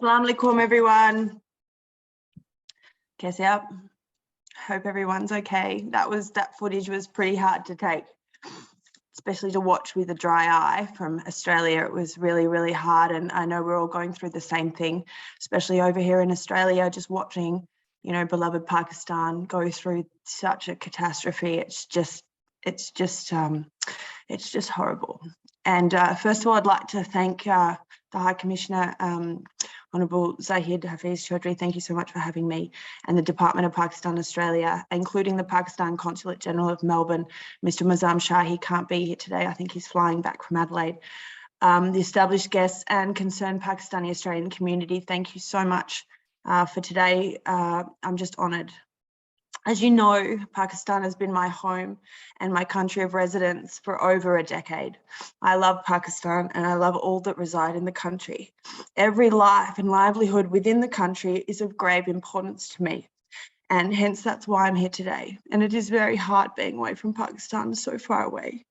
Assalamu alaikum, everyone. Guess out. Hope everyone's okay. That footage was pretty hard to take, especially to watch with a dry eye from Australia. It was really, really hard, and I know we're all going through the same thing, especially over here in Australia, just watching, beloved Pakistan go through such a catastrophe. It's just horrible. And first of all, I'd like to thank the High Commissioner, Honourable Zahid Hafiz Chaudhry. Thank you so much for having me, and the Department of Pakistan Australia, including the Pakistan Consulate General of Melbourne, Mr. Mazam Shah. He can't be here today. I think he's flying back from Adelaide. The established guests and concerned Pakistani Australian community, thank you so much for today. I'm just honoured. As you know, Pakistan has been my home and my country of residence for over a decade. I love Pakistan and I love all that reside in the country. Every life and livelihood within the country is of grave importance to me, and hence that's why I'm here today. And it is very hard being away from Pakistan, so far away.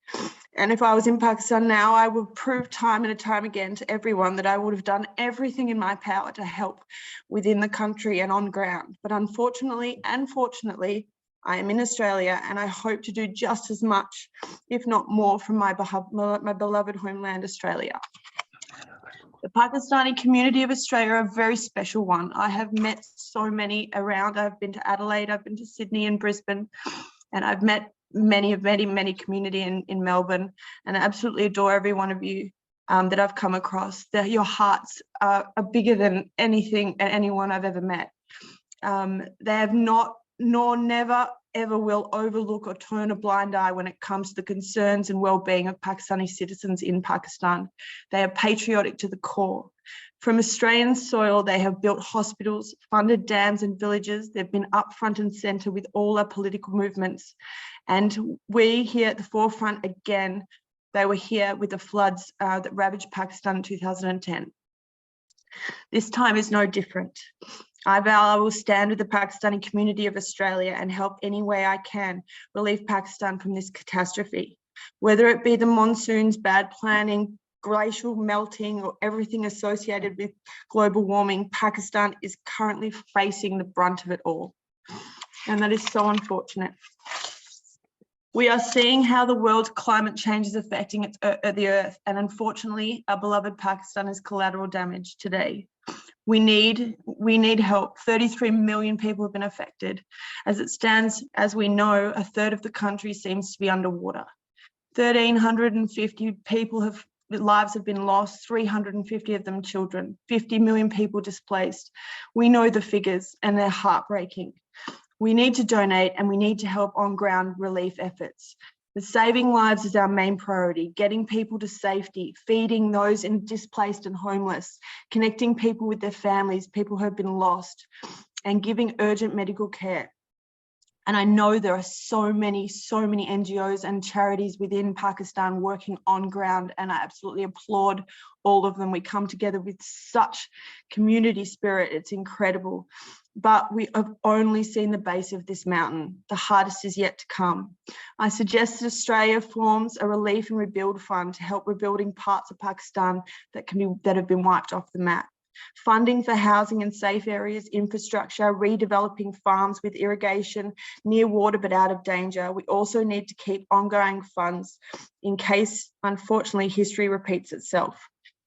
And if I was in Pakistan now, I would prove time and time again to everyone that I would have done everything in my power to help within the country and on ground. But unfortunately and fortunately, I am in Australia, and I hope to do just as much, if not more, from my beloved homeland, Australia. The Pakistani community of Australia are a very special one. I have met so many around. I've been to Adelaide, I've been to Sydney and Brisbane, and I've met many community in Melbourne, and I absolutely adore every one of you that I've come across. Your hearts are bigger than anything and anyone I've ever met. They have not, nor never ever will overlook or turn a blind eye when it comes to the concerns and well-being of Pakistani citizens in Pakistan. They are patriotic to the core. From Australian soil, they have built hospitals, funded dams and villages. They've been up front and centre with all our political movements. And we here at the forefront again, they were here with the floods that ravaged Pakistan in 2010. This time is no different. I vow I will stand with the Pakistani community of Australia and help any way I can relieve Pakistan from this catastrophe. Whether it be the monsoons, bad planning, glacial melting, or everything associated with global warming, Pakistan is currently facing the brunt of it all. And that is so unfortunate. We are seeing how the world's climate change is affecting the earth, and unfortunately, our beloved Pakistan is collateral damage today. We need help. 33 million people have been affected. As it stands, as we know, a third of the country seems to be underwater. 1,350 lives have been lost, 350 of them children, 50 million people displaced. We know the figures and they're heartbreaking. We need to donate, and we need to help on-ground relief efforts. The saving lives is our main priority, getting people to safety, feeding those displaced and homeless, connecting people with their families, people who have been lost, and giving urgent medical care. And I know there are so many NGOs and charities within Pakistan working on ground, and I absolutely applaud all of them. We come together with such community spirit. It's incredible. But we have only seen the base of this mountain. The hardest is yet to come. I suggest that Australia forms a relief and rebuild fund to help rebuilding parts of Pakistan that have been wiped off the map. Funding for housing and safe areas, infrastructure, redeveloping farms with irrigation near water but out of danger. We also need to keep ongoing funds in case, unfortunately, history repeats itself.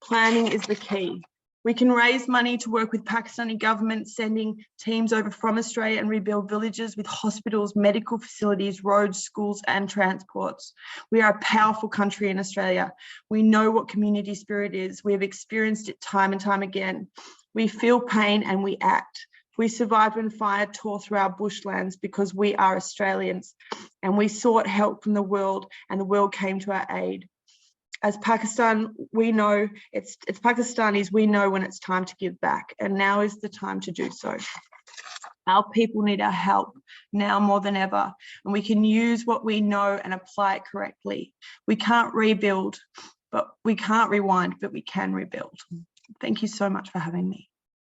Planning is the key. We can raise money to work with Pakistani government, sending teams over from Australia and rebuild villages with hospitals, medical facilities, roads, schools, and transports. We are a powerful country in Australia. We know what community spirit is. We have experienced it time and time again. We feel pain and we act. We survived when fire tore through our bushlands because we are Australians, and we sought help from the world, and the world came to our aid. As Pakistan, we know, it's Pakistanis, we know when it's time to give back, and now is the time to do so. Our people need our help now more than ever, and we can use what we know and apply it correctly. We can't rebuild, but we can't rewind, but we can rebuild. Thank you so much for having me.